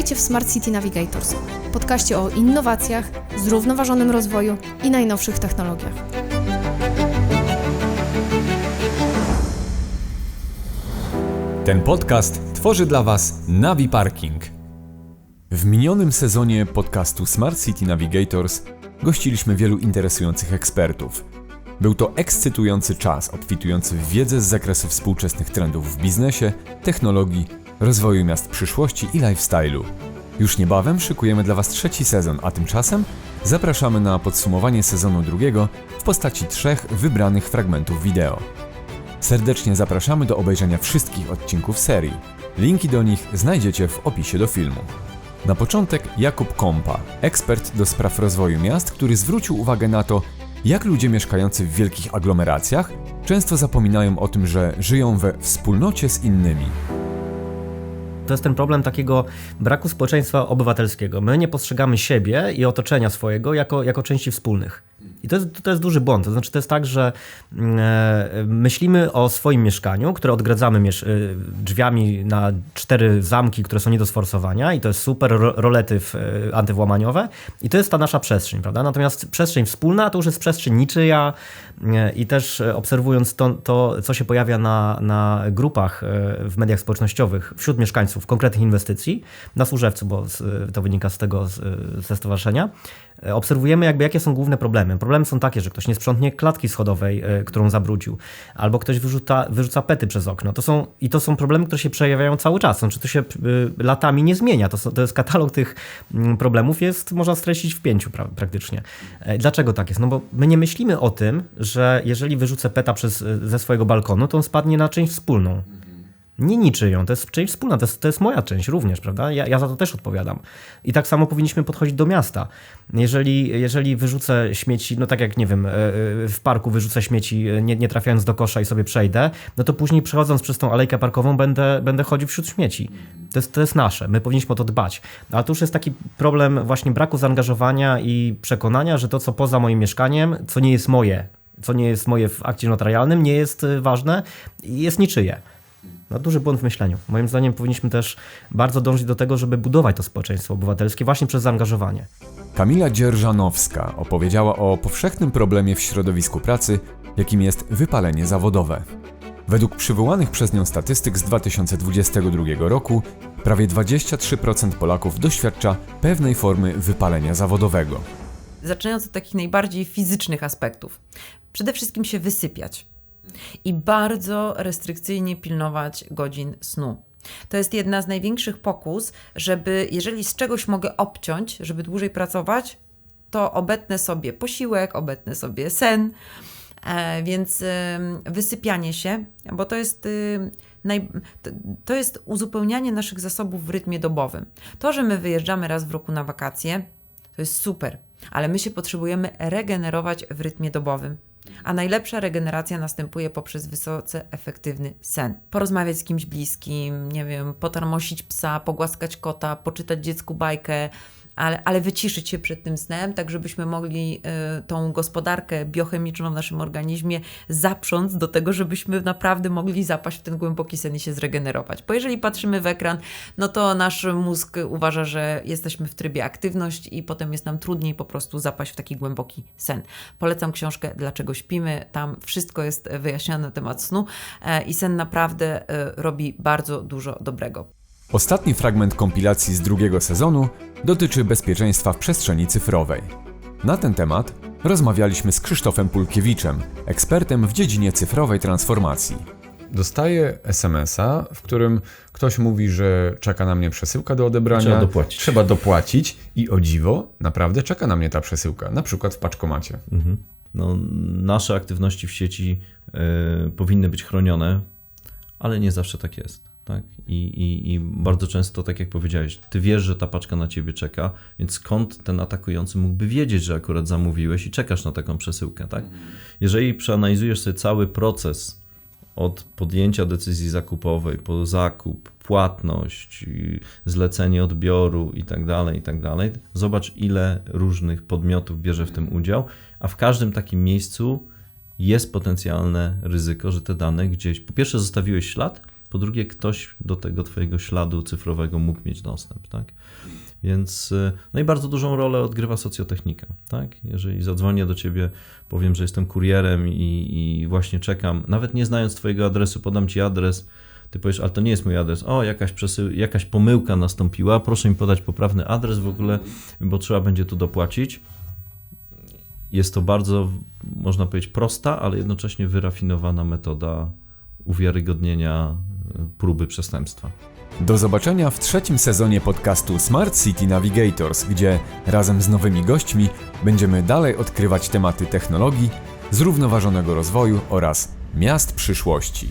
Witajcie w Smart City Navigators, podcaście o innowacjach, zrównoważonym rozwoju i najnowszych technologiach. Ten podcast tworzy dla Was Navi Parking. W minionym sezonie podcastu Smart City Navigators gościliśmy wielu interesujących ekspertów. Był to ekscytujący czas obfitujący w wiedzę z zakresu współczesnych trendów w biznesie, technologii, rozwoju miast przyszłości i lifestyle'u. Już niebawem szykujemy dla Was trzeci sezon, a tymczasem zapraszamy na podsumowanie sezonu drugiego w postaci 3 wybranych fragmentów wideo. Serdecznie zapraszamy do obejrzenia wszystkich odcinków serii. Linki do nich znajdziecie w opisie do filmu. Na początek Jakub Kompa, ekspert do spraw rozwoju miast, który zwrócił uwagę na to, jak ludzie mieszkający w wielkich aglomeracjach często zapominają o tym, że żyją we wspólnocie z innymi. To jest ten problem takiego braku społeczeństwa obywatelskiego. My nie postrzegamy siebie i otoczenia swojego jako części wspólnych. I to jest duży błąd. To znaczy, to jest tak, że myślimy o swoim mieszkaniu, które odgradzamy drzwiami na 4 zamki, które są nie do sforsowania i to jest super, rolety antywłamaniowe i to jest ta nasza przestrzeń, prawda? Natomiast przestrzeń wspólna to już jest przestrzeń niczyja i też obserwując to co się pojawia na grupach w mediach społecznościowych wśród mieszkańców konkretnych inwestycji, na Służewcu, bo to wynika ze stowarzyszenia, obserwujemy jakie są główne problemy. Problemy są takie, że ktoś nie sprzątnie klatki schodowej, którą zabrudził, albo ktoś wyrzuca pety przez okno. To są problemy, które się przejawiają cały czas. Znaczy, to się latami nie zmienia. To jest katalog tych problemów, można streścić w 5 praktycznie. Dlaczego tak jest? No bo my nie myślimy o tym, że jeżeli wyrzucę peta ze swojego balkonu, to on spadnie na część wspólną. Nie niczyją, to jest część wspólna, to jest moja część również, prawda? Ja za to też odpowiadam. I tak samo powinniśmy podchodzić do miasta. Jeżeli wyrzucę śmieci, no tak jak, nie wiem, w parku wyrzucę śmieci, nie trafiając do kosza i sobie przejdę, no to później przechodząc przez tą alejkę parkową będę chodził wśród śmieci. To jest nasze, my powinniśmy o to dbać. Ale to już jest taki problem właśnie braku zaangażowania i przekonania, że to, co poza moim mieszkaniem, co nie jest moje w akcie notarialnym, nie jest ważne i jest niczyje. No, duży błąd w myśleniu. Moim zdaniem powinniśmy też bardzo dążyć do tego, żeby budować to społeczeństwo obywatelskie właśnie przez zaangażowanie. Kamila Dzierżanowska opowiedziała o powszechnym problemie w środowisku pracy, jakim jest wypalenie zawodowe. Według przywołanych przez nią statystyk z 2022 roku prawie 23% Polaków doświadcza pewnej formy wypalenia zawodowego. Zaczynając od takich najbardziej fizycznych aspektów. Przede wszystkim się wysypiać. I bardzo restrykcyjnie pilnować godzin snu. To jest jedna z największych pokus, jeżeli z czegoś mogę obciąć, żeby dłużej pracować, to obetnę sobie posiłek, obetnę sobie sen, więc wysypianie się, bo to jest uzupełnianie naszych zasobów w rytmie dobowym. To, że my wyjeżdżamy raz w roku na wakacje, to jest super, ale my się potrzebujemy regenerować w rytmie dobowym. A najlepsza regeneracja następuje poprzez wysoce efektywny sen. Porozmawiać z kimś bliskim, nie wiem, potarmosić psa, pogłaskać kota, poczytać dziecku bajkę, ale wyciszyć się przed tym snem, tak żebyśmy mogli tą gospodarkę biochemiczną w naszym organizmie zaprząc do tego, żebyśmy naprawdę mogli zapaść w ten głęboki sen i się zregenerować. Bo jeżeli patrzymy w ekran, no to nasz mózg uważa, że jesteśmy w trybie aktywność i potem jest nam trudniej po prostu zapaść w taki głęboki sen. Polecam książkę Dlaczego śpimy, tam wszystko jest wyjaśnione na temat snu i sen naprawdę robi bardzo dużo dobrego. Ostatni fragment kompilacji z drugiego sezonu dotyczy bezpieczeństwa w przestrzeni cyfrowej. Na ten temat rozmawialiśmy z Krzysztofem Pulkiewiczem, ekspertem w dziedzinie cyfrowej transformacji. Dostaję SMS-a, w którym ktoś mówi, że czeka na mnie przesyłka do odebrania. Trzeba dopłacić i o dziwo, naprawdę czeka na mnie ta przesyłka, na przykład w paczkomacie. Mhm. No, nasze aktywności w sieci powinny być chronione, ale nie zawsze tak jest. Tak? I bardzo często, tak jak powiedziałeś, ty wiesz, że ta paczka na ciebie czeka, więc skąd ten atakujący mógłby wiedzieć, że akurat zamówiłeś i czekasz na taką przesyłkę, tak? Jeżeli przeanalizujesz sobie cały proces od podjęcia decyzji zakupowej, po zakup, płatność, zlecenie odbioru i tak dalej, zobacz, ile różnych podmiotów bierze w tym udział, a w każdym takim miejscu jest potencjalne ryzyko, że te dane gdzieś, po pierwsze, zostawiłeś ślad, po drugie ktoś do tego twojego śladu cyfrowego mógł mieć dostęp, tak? Więc, no i bardzo dużą rolę odgrywa socjotechnika, tak? Jeżeli zadzwonię do ciebie, powiem, że jestem kurierem i właśnie czekam, nawet nie znając twojego adresu, podam ci adres, ty powiesz, ale to nie jest mój adres, jakaś pomyłka nastąpiła, proszę mi podać poprawny adres w ogóle, bo trzeba będzie tu dopłacić. Jest to bardzo, można powiedzieć, prosta, ale jednocześnie wyrafinowana metoda uwiarygodnienia próby przestępstwa. Do zobaczenia w 3. sezonie podcastu Smart City Navigators, gdzie razem z nowymi gośćmi będziemy dalej odkrywać tematy technologii, zrównoważonego rozwoju oraz miast przyszłości.